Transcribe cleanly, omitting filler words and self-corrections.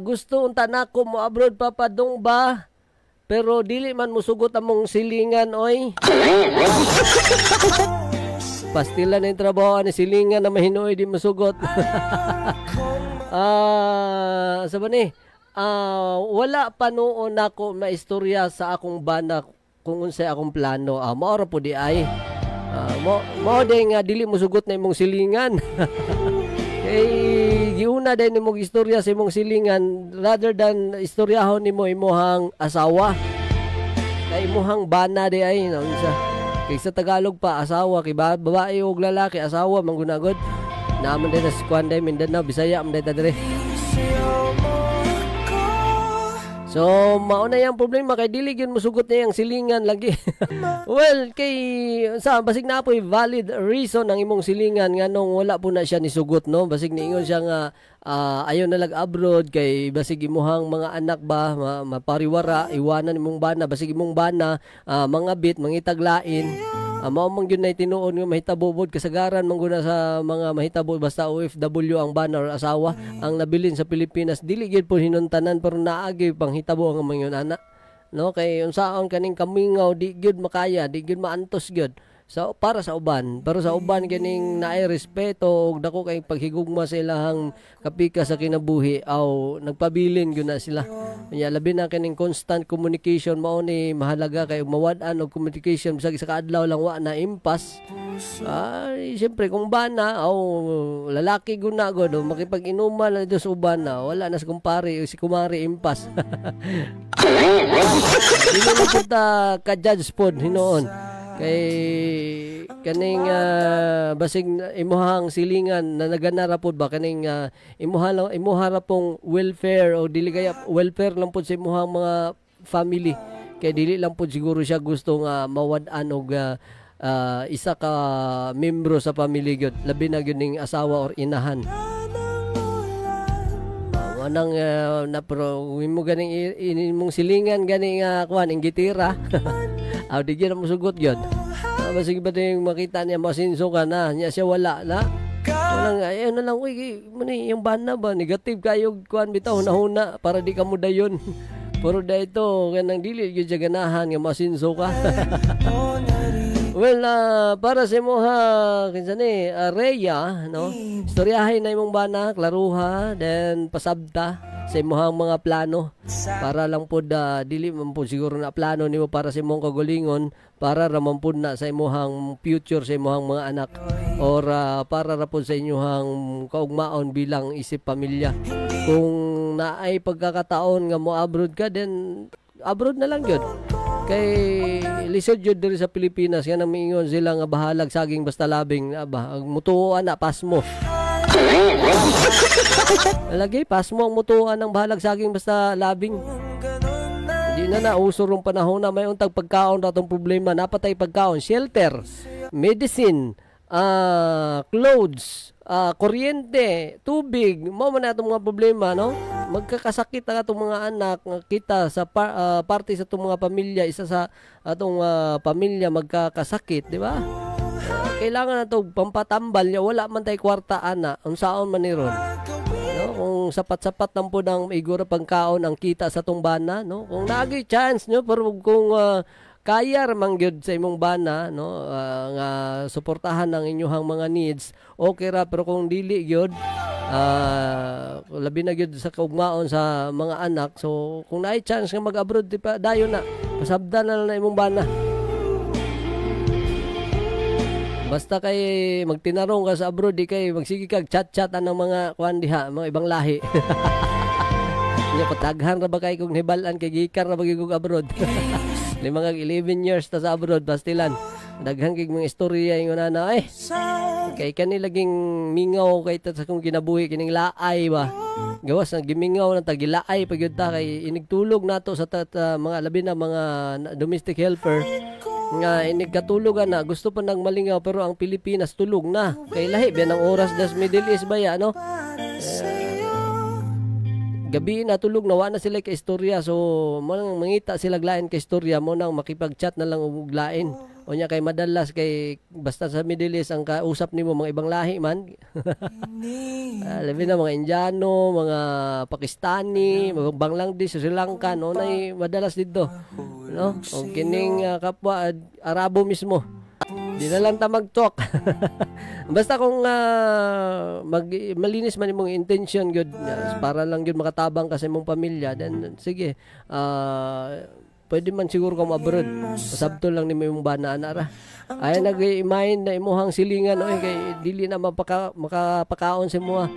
Gusto unta nako mo abroad papadong ba? Pero dili man musugot among silingan oy. Pastila na yung trabaho ni silingan na mahinoy di masugot. Sabi ni, wala pa noon ako maistorya sa akong bana kung unsay akong plano. Maora po di ay. Mo din nga dili musugot na imong silingan. Giuna din imong istorya sa imong silingan rather than istoryahon nimo imong asawa. Kay imong bana di ay unsa. Kay sa Tagalog pa asawa kay babae o lalaki asawa manggunagod. Naaman din sa Kuanday Mindanao Bisaya man dayta dire. So mao na yang problema kay dili gyud mosugot niya ang silingan lagi. Well, kay sa basig na po'y valid reason ang imong silingan nganong wala po na siya nisugot no. Basig niingon siya nga ayaw na abroad kay basig imuhang mga anak ba mapariwara iwanan imong bana basig imong bana mga bit mangitaglain. Mao man gyud nay tinuod nga mahitabobod kasagaran man guna sa mga mahitabo basta OFW ang bana or asawa ang nabilin sa Pilipinas dili gyud po hinuntanan pero naagi panghitabo ang mga ana no kay unsaon kaning kamingaw di gyud makaya di gyud maantos gyud so para sa uban pero sa uban kining naay respeto ug dako kay paghigugma sa ilahang kapika sa kinabuhi aw nagpabilin gyud na sila nya labi na kining constant communication mao ni mahalaga kay mawad-an og communication bisag sa kaadlaw lang wa na impas siyempre kung bana aw lalaki guna god makipag-inuman na dito sa uban na wala na sa kumpare o si kumari impas dili na kita ka-judge pod hinoon kay kaning basig imuhang silingan na naganara pod ba kaning imuha ra pong welfare o dili kaya welfare lang pod sa imuhang mga family kay dili lang pod siguro siya gusto nga mawad-an og isa ka membro sa family gyud labi na gyud ning asawa or inahan anang na pro mo ganing imong silingan ganing kuan ing gitira di gyud mo sugot gyud basig ba yung makita niya masinso ka na niya siya wala na walang ayun na lang uy muni yung bana ba negative kayo kuan bitaw hunahuna para di ka mo dayon pero dayto kanang dili gyud ganahan nga masinso ka. Well, para sa mo kinsa ni Rhea, no? Istoryahin na imong bana, klaruha, then pasabta sa imong mga plano para lang pod dili man pod siguro na plano nimo para sa imong kagulingon para ra man pod na sa imong future sa imong mga anak or para ra pod sa inyong kaugmaon bilang isip pamilya. Kung naay pagkakataon nga mo abroad ka, then abroad na lang gyud. Kay lisod jud diri sa Pilipinas nga nang miingon sila nga bahalag saging basta labing aba ang mutuan na pas mo. Lagi pas mo ang mutuan ng bahalag saging basta labing. Di na usor ang panahon na may untag pagkaon datong problema napatay pagkaon, shelter, medicine, clothes, kuryente, tubig, mao man atong mga problema no. Magkakasakit ang atong mga anak kita sa parte sa atong mga pamilya isa sa atong pamilya magkakasakit di ba kailangan nato pampatambal nya wala man tay kwarta ana unsaon man ni ron no kung sapat-sapat lang po ng igura pangkaon ang kita sa atong bana no kung naagi chance no pero kung kaya ramang gyud sa imong bana no nga suportahan ang inyong mga needs okay ra pero kung dili gyud labi na gyud sa kaugmaon sa mga anak so kung naay chance nga mag-abroad di pa dayon na pasabdan na lang na imong bana basta kay magtinarong ka sa abroad di kay magsige kag chat-chatan ng mga kuan diha mga ibang lahi nya pataghan ra ba kay kung hibalan kay gikan ra ba gyud abroad 11 years ta sa abroad pastilan daghan kay mga istorya ingon ana kay kanila laging mingaw kay ta sa kung ginabuhi kining laay ba gawas na gimingaw na tagilaay pag yun ta kay inigtulog nato sa mga labi na mga domestic helper nga inigkatulogan na gusto pa nang malingaw pero ang Pilipinas tulog na kay lahi biyan ang oras das Middle East ba ya no gabi na tulog na wa na sila kay istorya so manang mangita sila glain kay istorya mo nang makipag-chat na lang og glain Unya kay madalas kay basta sa Middle East ang kausap nimo mga ibang lahi man. Labi na mga Indiano, mga Pakistani, mga Bangladesh, Sri Lanka no nay madalas dito. No? O kining kapwa Arabo mismo. Di na lang ta mag-talk. Basta kung malinis man imong intention good para lang yun makatabang ka sa imong pamilya, then sige. Pwede man siguro ka abroad. Pasabto lang ni imong bana ra. Ay nag-imagine na imuhang silingan kay dili na makapakaon sa imo